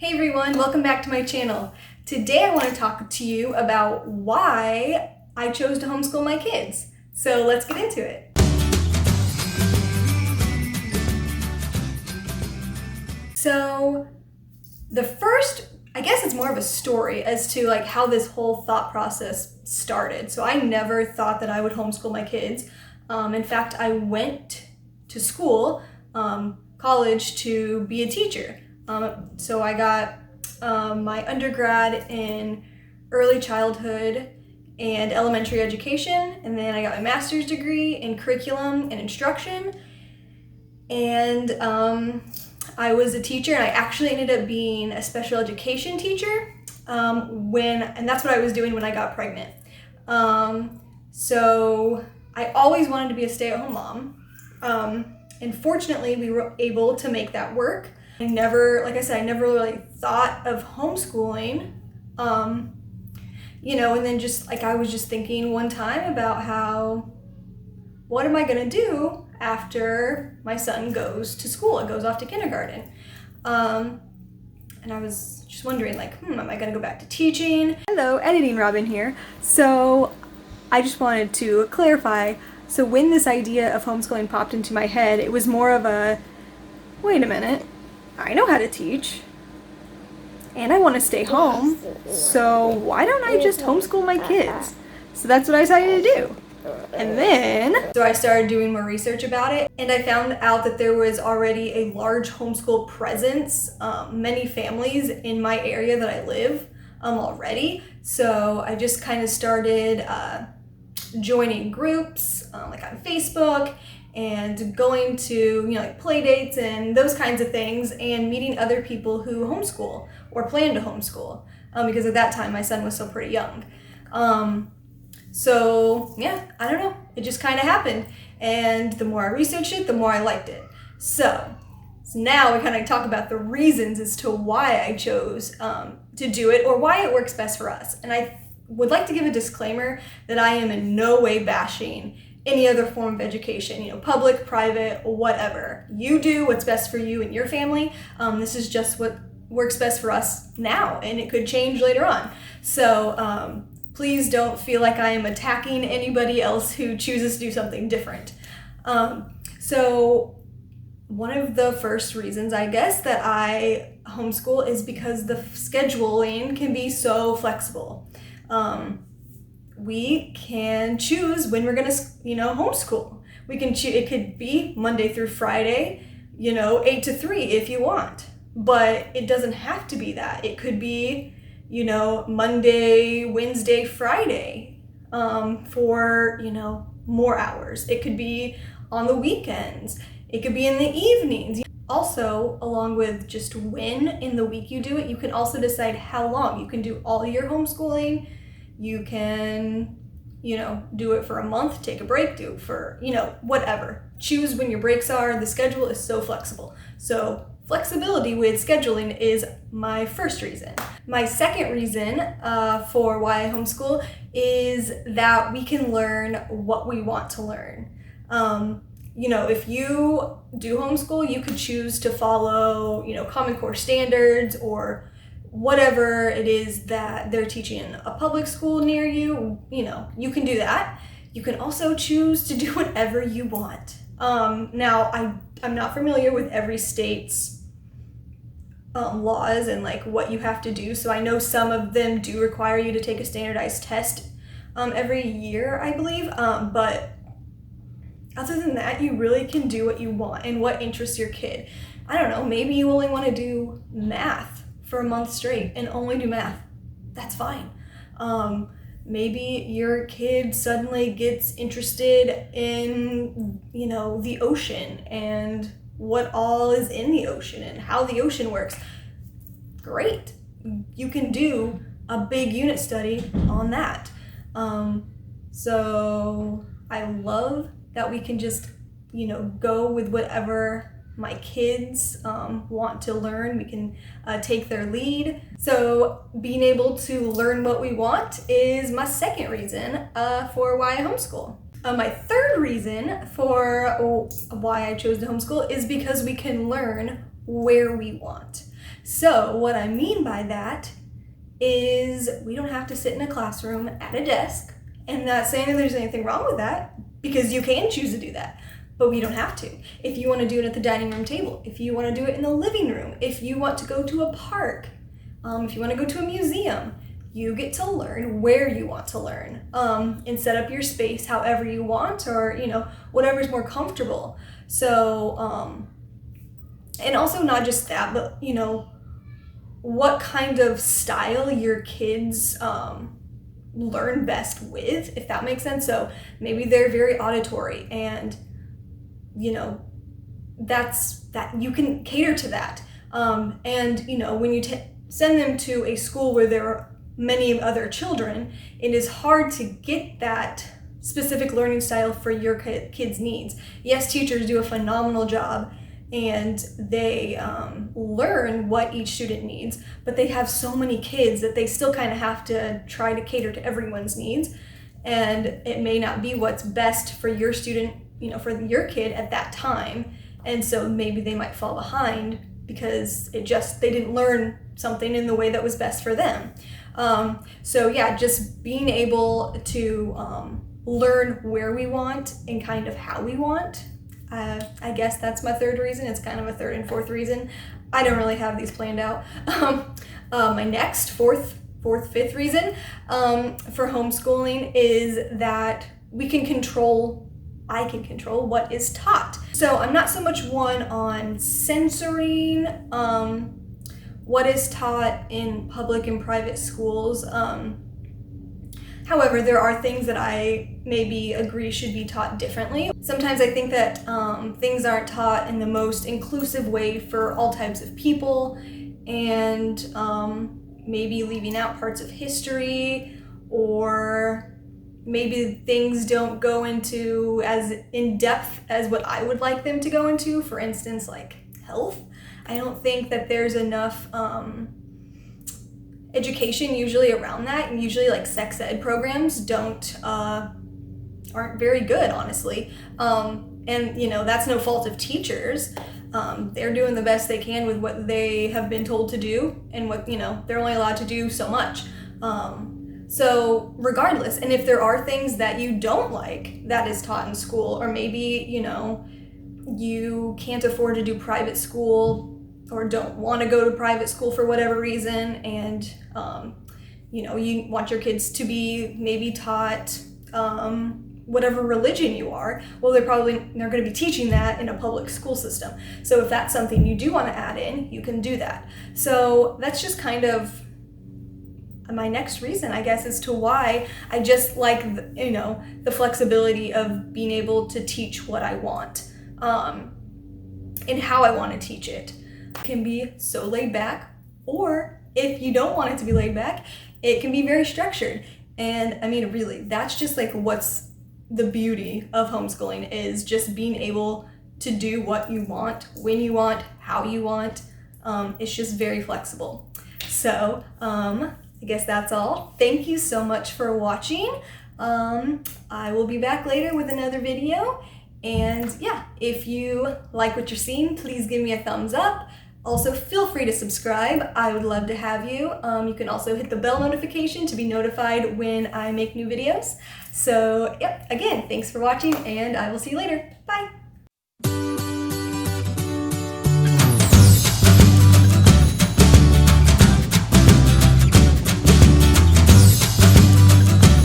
Hey everyone, welcome back to my channel. Today I want to talk to you about why I chose to homeschool my kids. So let's get into it. So the first, I guess it's more of a story as to like how this whole thought process started. So I never thought that I would homeschool my kids. In fact, I went to school, college, to be a teacher. So I got my undergrad in early childhood and elementary education, and then I got my master's degree in curriculum and instruction. And I was a teacher, and I actually ended up being a special education teacher and that's what I was doing when I got pregnant. So I always wanted to be a stay-at-home mom. And fortunately, we were able to make that work. I never really thought of homeschooling, and then just like I was just thinking one time about what am I gonna do after my son goes to school and goes off to kindergarten. And I was just wondering am I gonna go back to teaching? Hello, editing Robyn here. So I just wanted to clarify. So when this idea of homeschooling popped into my head, it was more of a, wait a minute, I know how to teach, and I want to stay home, so why don't I just homeschool my kids? So that's what I decided to do. And then, so I started doing more research about it, and I found out that there was already a large homeschool presence, many families in my area that I live already. So I just kind of started joining groups like on Facebook and going to play dates and those kinds of things, and meeting other people who homeschool or plan to homeschool, because at that time my son was still pretty young. So yeah, I don't know, it just kind of happened, and the more I researched it, the more I liked it. So now we kind of talk about the reasons as to why I chose to do it, or why it works best for us. And I would like to give a disclaimer that I am in no way bashing any other form of education, public, private, whatever. You do what's best for you and your family. This is just what works best for us now, and it could change later on. So please don't feel like I am attacking anybody else who chooses to do something different. So one of the first reasons, I guess, that I homeschool is because the scheduling can be so flexible. We can choose when we're gonna, homeschool. We can it could be Monday through Friday, 8 to 3 if you want, but it doesn't have to be that. It could be, Monday, Wednesday, Friday, for, more hours. It could be on the weekends. It could be in the evenings. Also, along with just when in the week you do it, you can also decide how long. You can do all your homeschooling. You can, do it for a month, take a break, do it for, whatever. Choose when your breaks are. The schedule is so flexible. So flexibility with scheduling is my first reason. My second reason for why I homeschool is that we can learn what we want to learn. If you do homeschool, you could choose to follow, Common Core standards or whatever it is that they're teaching in a public school near you, you can do that. You can also choose to do whatever you want. Now, I'm not familiar with every state's laws and what you have to do. So I know some of them do require you to take a standardized test every year, I believe. But other than that, you really can do what you want and what interests your kid. I don't know, maybe you only want to do math for a month straight and only do math. That's fine. Maybe your kid suddenly gets interested in, the ocean and what all is in the ocean and how the ocean works. Great. You can do a big unit study on that. So I love that we can just, go with whatever my kids want to learn. We can take their lead. So being able to learn what we want is my second reason for why I homeschool. My third reason for why I chose to homeschool is because we can learn where we want. So what I mean by that is we don't have to sit in a classroom at a desk, and not saying that there's anything wrong with that, because you can choose to do that, but we don't have to. If you want to do it at the dining room table, if you want to do it in the living room, if you want to go to a park, if you want to go to a museum, you get to learn where you want to learn, and set up your space however you want, or whatever's more comfortable. So and also not just that, but what kind of style your kids learn best with, if that makes sense. So maybe they're very auditory, and that's that you can cater to that. And when you send them to a school where there are many other children, it is hard to get that specific learning style for your kids' needs. Yes, teachers do a phenomenal job, and they learn what each student needs, but they have so many kids that they still kind of have to try to cater to everyone's needs, and it may not be what's best for your student, for your kid at that time, and so maybe they might fall behind because they didn't learn something in the way that was best for them. So yeah, just being able to learn where we want and kind of how we want. I guess that's my third reason. It's kind of a third and fourth reason. I don't really have these planned out. My next fifth reason for homeschooling is that I can control what is taught. So I'm not so much one on censoring what is taught in public and private schools. However, there are things that I maybe agree should be taught differently. Sometimes I think that things aren't taught in the most inclusive way for all types of people, and maybe leaving out parts of history, or maybe things don't go into as in depth as what I would like them to go into. For instance, like health. I don't think that there's enough education usually around that, and usually like sex ed programs aren't very good, honestly. And that's no fault of teachers. They're doing the best they can with what they have been told to do, and what they're only allowed to do so much. So regardless, and if there are things that you don't like that is taught in school, or maybe you can't afford to do private school, or don't want to go to private school for whatever reason, and you want your kids to be maybe taught whatever religion you are, well, they're going to be teaching that in a public school system. So if that's something you do want to add in, you can do that. So that's just kind of my next reason, I guess, as to why I just like the flexibility of being able to teach what I want, and how I want to teach it. It can be so laid back, or if you don't want it to be laid back, it can be very structured. And I mean, really, that's just like what's the beauty of homeschooling, is just being able to do what you want, when you want, how you want. It's just very flexible. So I guess that's all. Thank you so much for watching. I will be back later with another video. And yeah, if you like what you're seeing, please give me a thumbs up. Also, feel free to subscribe. I would love to have you. You can also hit the bell notification to be notified when I make new videos. So, yep, again, thanks for watching, and I will see you later. Bye!